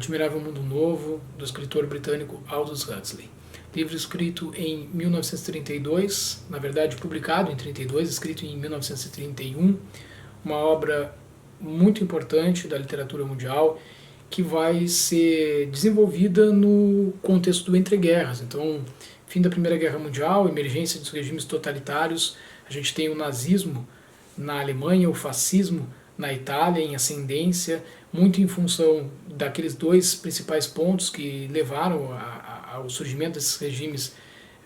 Admirável Mundo Novo, do escritor britânico Aldous Huxley. Livro escrito em 1932, na verdade publicado em 32, escrito em 1931, uma obra muito importante da literatura mundial que vai ser desenvolvida no contexto do entreguerras. Então, fim da Primeira Guerra Mundial, emergência dos regimes totalitários, a gente tem o nazismo na Alemanha, o fascismo na Itália em ascendência, muito em função daqueles dois principais pontos que levaram ao surgimento desses regimes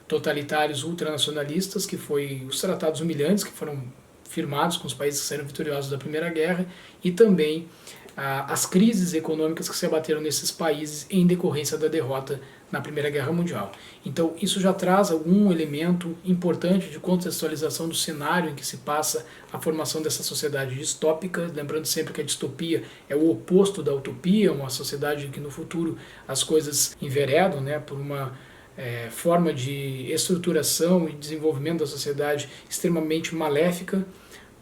totalitários ultranacionalistas, que foi os tratados humilhantes que foram firmados com os países que saíram vitoriosos da Primeira Guerra, e também as crises econômicas que se abateram nesses países em decorrência da derrota na Primeira Guerra Mundial. Então isso já traz algum elemento importante de contextualização do cenário em que se passa a formação dessa sociedade distópica, lembrando sempre que a distopia é o oposto da utopia, uma sociedade em que no futuro as coisas enveredam, né, por uma forma de estruturação e desenvolvimento da sociedade extremamente maléfica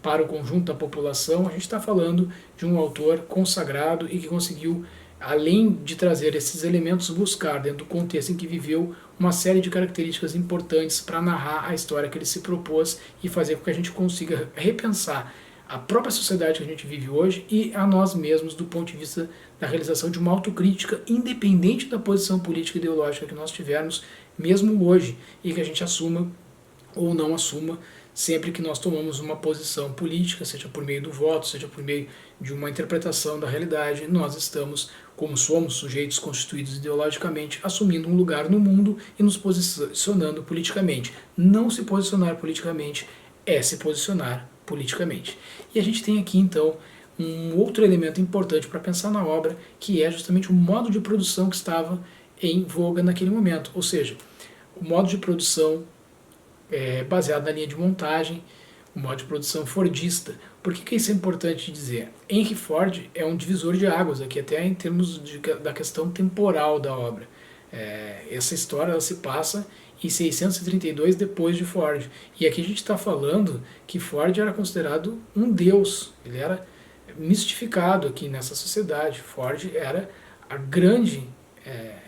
para o conjunto da população. A gente está falando de um autor consagrado e que conseguiu, além de trazer esses elementos, buscar, dentro do contexto em que viveu, uma série de características importantes para narrar a história que ele se propôs e fazer com que a gente consiga repensar a própria sociedade que a gente vive hoje e a nós mesmos do ponto de vista da realização de uma autocrítica independente da posição política e ideológica que nós tivermos, mesmo hoje, e que a gente assuma ou não assuma sempre que nós tomamos uma posição política, seja por meio do voto, seja por meio de uma interpretação da realidade, nós estamos, como somos sujeitos constituídos ideologicamente, assumindo um lugar no mundo e nos posicionando politicamente. Não se posicionar politicamente é se posicionar politicamente. E a gente tem aqui então um outro elemento importante para pensar na obra, que é justamente o modo de produção que estava em voga naquele momento, ou seja, o modo de produção baseado na linha de montagem, o modo de produção fordista. Por que isso é importante dizer? Henry Ford é um divisor de águas aqui, até em termos da questão temporal da obra. Essa história ela se passa em 632 depois de Ford. E aqui a gente está falando que Ford era considerado um deus, ele era mistificado aqui nessa sociedade. Ford era a grande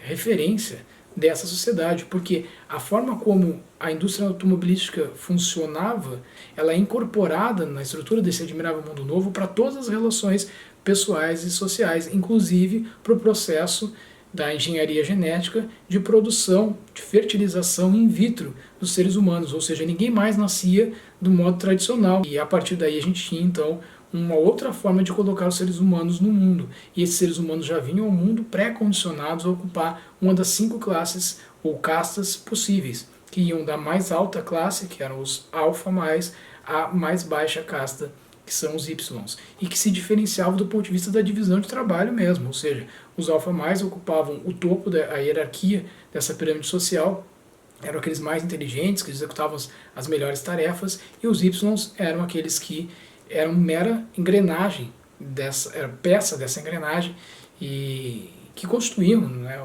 referência dessa sociedade, porque a forma como a indústria automobilística funcionava, ela é incorporada na estrutura desse Admirável Mundo Novo para todas as relações pessoais e sociais, inclusive para o processo da engenharia genética de produção, de fertilização in vitro dos seres humanos, ou seja, ninguém mais nascia do modo tradicional, e a partir daí a gente tinha então uma outra forma de colocar os seres humanos no mundo. E esses seres humanos já vinham ao mundo pré-condicionados a ocupar uma das 5 classes ou castas possíveis, que iam da mais alta classe, que eram os alfa mais, a mais baixa casta, que são os Ys, e que se diferenciavam do ponto de vista da divisão de trabalho mesmo, ou seja, os alfa mais ocupavam o topo da hierarquia dessa pirâmide social, eram aqueles mais inteligentes, que executavam as melhores tarefas, e os Ys eram aqueles que eram mera engrenagem, era peça dessa engrenagem, e que constituíam, né,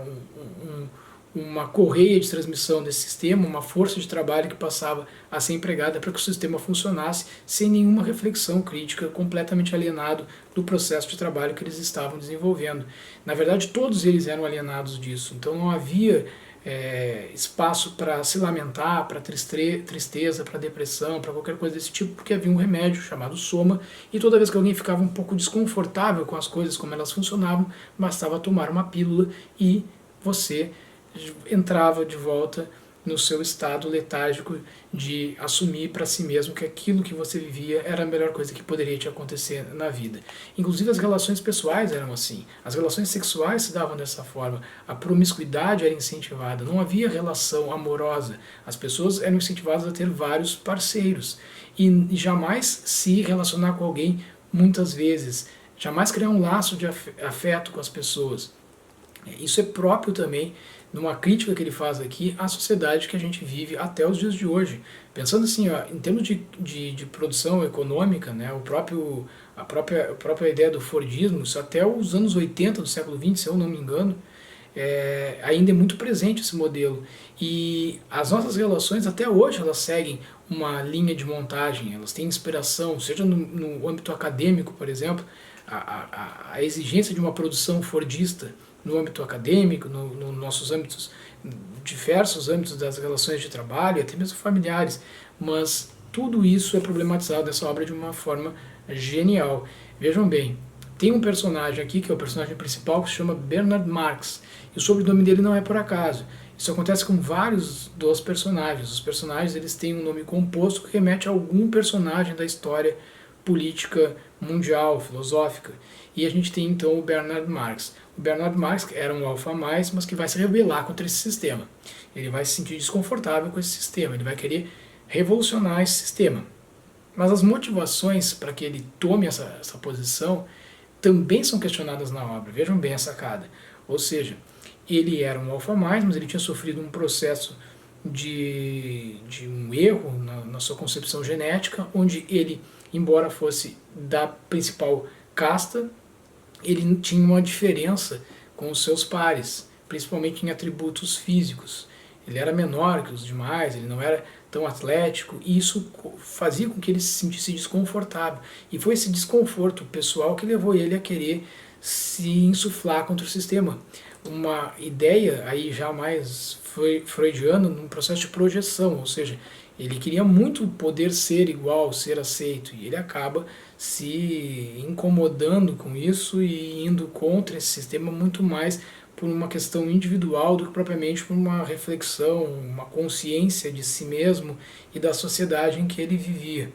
uma correia de transmissão desse sistema, uma força de trabalho que passava a ser empregada para que o sistema funcionasse sem nenhuma reflexão crítica, completamente alienado do processo de trabalho que eles estavam desenvolvendo. Na verdade, todos eles eram alienados disso, então não havia espaço para se lamentar, para tristeza, para depressão, para qualquer coisa desse tipo, porque havia um remédio chamado soma, e toda vez que alguém ficava um pouco desconfortável com as coisas, como elas funcionavam, bastava tomar uma pílula e você entrava de volta no seu estado letárgico de assumir para si mesmo que aquilo que você vivia era a melhor coisa que poderia te acontecer na vida. Inclusive as relações pessoais eram assim, as relações sexuais se davam dessa forma, a promiscuidade era incentivada, não havia relação amorosa, as pessoas eram incentivadas a ter vários parceiros e jamais se relacionar com alguém muitas vezes, jamais criar um laço de afeto com as pessoas. Isso é próprio também numa crítica que ele faz aqui à sociedade que a gente vive até os dias de hoje. Pensando assim, ó, em termos de produção econômica, né, a própria ideia do Fordismo, isso até os anos 80 do século XX, se eu não me engano, ainda é muito presente esse modelo. E as nossas relações até hoje elas seguem uma linha de montagem, elas têm inspiração, seja no âmbito acadêmico, por exemplo, a exigência de uma produção fordista, no âmbito acadêmico, no nossos âmbitos, diversos âmbitos das relações de trabalho, até mesmo familiares, mas tudo isso é problematizado nessa obra de uma forma genial. Vejam bem, tem um personagem aqui, que é o personagem principal, que se chama Bernard Marx, e o sobrenome dele não é por acaso. Isso acontece com vários dos personagens. Os personagens eles têm um nome composto que remete a algum personagem da história política mundial, filosófica. E a gente tem então o Bernard Marx. O Bernard Marx era um alfa mais, mas que vai se rebelar contra esse sistema. Ele vai se sentir desconfortável com esse sistema, ele vai querer revolucionar esse sistema. Mas as motivações para que ele tome essa posição também são questionadas na obra. Vejam bem a sacada. Ou seja, ele era um alfa mais, mas ele tinha sofrido um processo de um erro na sua concepção genética, onde ele, embora fosse da principal casta, ele tinha uma diferença com os seus pares, principalmente em atributos físicos. Ele era menor que os demais, ele não era tão atlético, e isso fazia com que ele se sentisse desconfortável. E foi esse desconforto pessoal que levou ele a querer se insuflar contra o sistema. Uma ideia aí já mais freudiana num processo de projeção, ou seja, ele queria muito poder ser igual, ser aceito, e ele acaba se incomodando com isso e indo contra esse sistema muito mais por uma questão individual do que propriamente por uma reflexão, uma consciência de si mesmo e da sociedade em que ele vivia.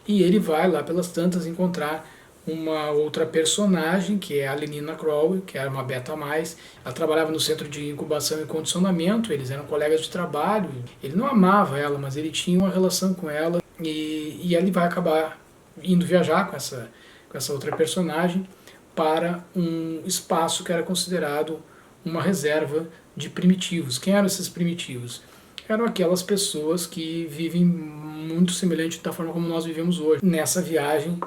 E ele vai lá pelas tantas encontrar uma outra personagem, que é a Lenina Crowley, que era uma beta mais. Ela trabalhava no centro de incubação e condicionamento, eles eram colegas de trabalho. Ele não amava ela, mas ele tinha uma relação com ela, e ele vai acabar indo viajar com essa outra personagem para um espaço que era considerado uma reserva de primitivos. Quem eram esses primitivos? Eram aquelas pessoas que vivem muito semelhante da forma como nós vivemos hoje. Nessa viagem,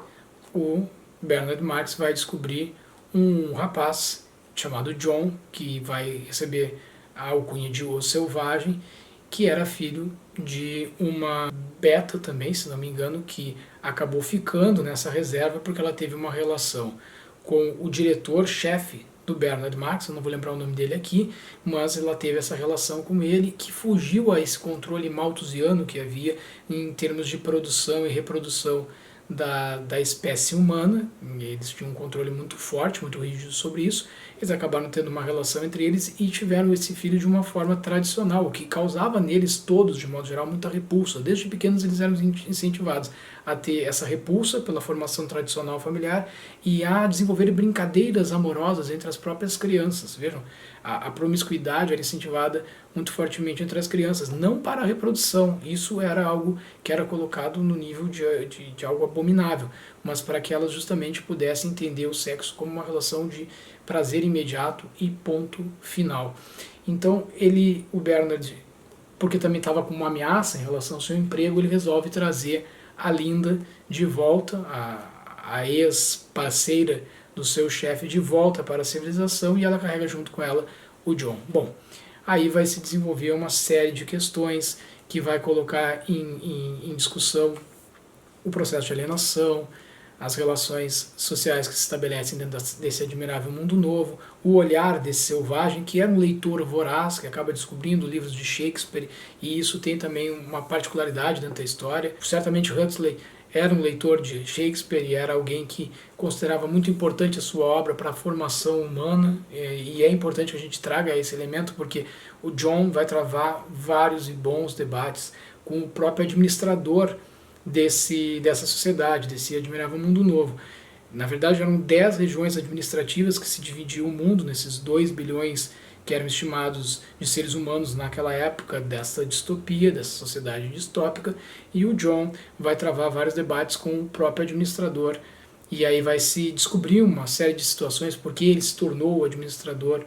o Bernard Marx vai descobrir um rapaz chamado John, que vai receber a alcunha de O Selvagem, que era filho de uma beta também, se não me engano, que acabou ficando nessa reserva porque ela teve uma relação com o diretor-chefe do Bernard Marx, eu não vou lembrar o nome dele aqui, mas ela teve essa relação com ele que fugiu a esse controle malthusiano que havia em termos de produção e reprodução da espécie humana. Eles tinham um controle muito forte, muito rígido sobre isso. Eles acabaram tendo uma relação entre eles e tiveram esse filho de uma forma tradicional, o que causava neles todos, de modo geral, muita repulsa. Desde pequenos eles eram incentivados a ter essa repulsa pela formação tradicional familiar e a desenvolver brincadeiras amorosas entre as próprias crianças. Vejam, a promiscuidade era incentivada muito fortemente entre as crianças, não para a reprodução. Isso era algo que era colocado no nível de algo abominável, mas para que elas justamente pudessem entender o sexo como uma relação de prazer imediato e ponto final. Então o Bernard, porque também estava com uma ameaça em relação ao seu emprego, ele resolve trazer a Linda de volta, a ex-parceira do seu chefe, de volta para a civilização, e ela carrega junto com ela o John. Bom, aí vai se desenvolver uma série de questões que vai colocar em discussão o processo de alienação, as relações sociais que se estabelecem dentro desse admirável mundo novo, o olhar desse selvagem, que é um leitor voraz, que acaba descobrindo livros de Shakespeare, e isso tem também uma particularidade dentro da história. Certamente Huxley era um leitor de Shakespeare e era alguém que considerava muito importante a sua obra para a formação humana, e é importante que a gente traga esse elemento, porque o John vai travar vários e bons debates com o próprio administrador dessa sociedade, desse admirável mundo novo. Na verdade, eram 10 regiões administrativas que se dividiam o mundo, nesses 2 bilhões que eram estimados de seres humanos naquela época dessa distopia, dessa sociedade distópica, e o John vai travar vários debates com o próprio administrador, e aí vai se descobrir uma série de situações porque ele se tornou o administrador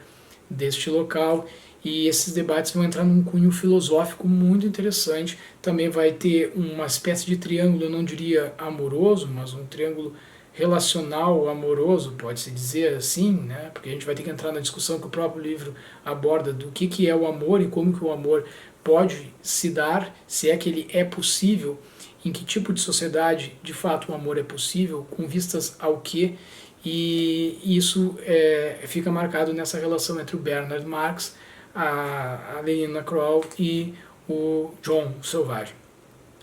deste local, e esses debates vão entrar num cunho filosófico muito interessante. Também vai ter uma espécie de triângulo, eu não diria amoroso, mas um triângulo relacional amoroso, pode-se dizer assim, né? Porque a gente vai ter que entrar na discussão que o próprio livro aborda do que é o amor e como que o amor pode se dar, se é que ele é possível, em que tipo de sociedade de fato o amor é possível, com vistas ao quê, e isso fica marcado nessa relação entre o Bernard Marx, a Leila Crowell e o John, o selvagem.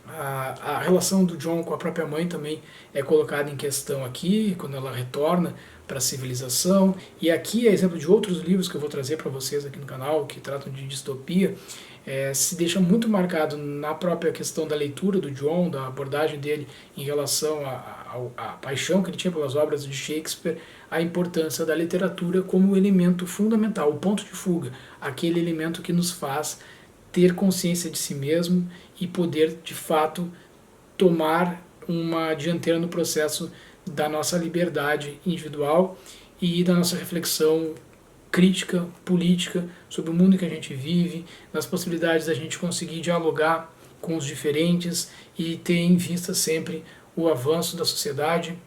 A relação do John com a própria mãe também é colocada em questão aqui, quando ela retorna para a civilização, e aqui é exemplo de outros livros que eu vou trazer para vocês aqui no canal, que tratam de distopia, se deixa muito marcado na própria questão da leitura do John, da abordagem dele em relação à paixão que ele tinha pelas obras de Shakespeare, a importância da literatura como elemento fundamental, o ponto de fuga, aquele elemento que nos faz ter consciência de si mesmo e poder, de fato, tomar uma dianteira no processo da nossa liberdade individual e da nossa reflexão crítica, política, sobre o mundo em que a gente vive, nas possibilidades da gente conseguir dialogar com os diferentes e ter em vista sempre o avanço da sociedade,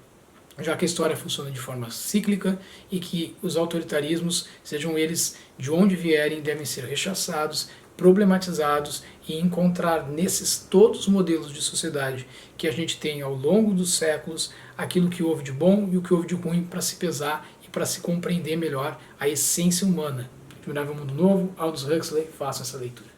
já que a história funciona de forma cíclica e que os autoritarismos, sejam eles de onde vierem, devem ser rechaçados, problematizados e encontrar nesses todos os modelos de sociedade que a gente tem ao longo dos séculos aquilo que houve de bom e o que houve de ruim para se pesar e para se compreender melhor a essência humana. Admirável Mundo Novo, Aldous Huxley, façam essa leitura.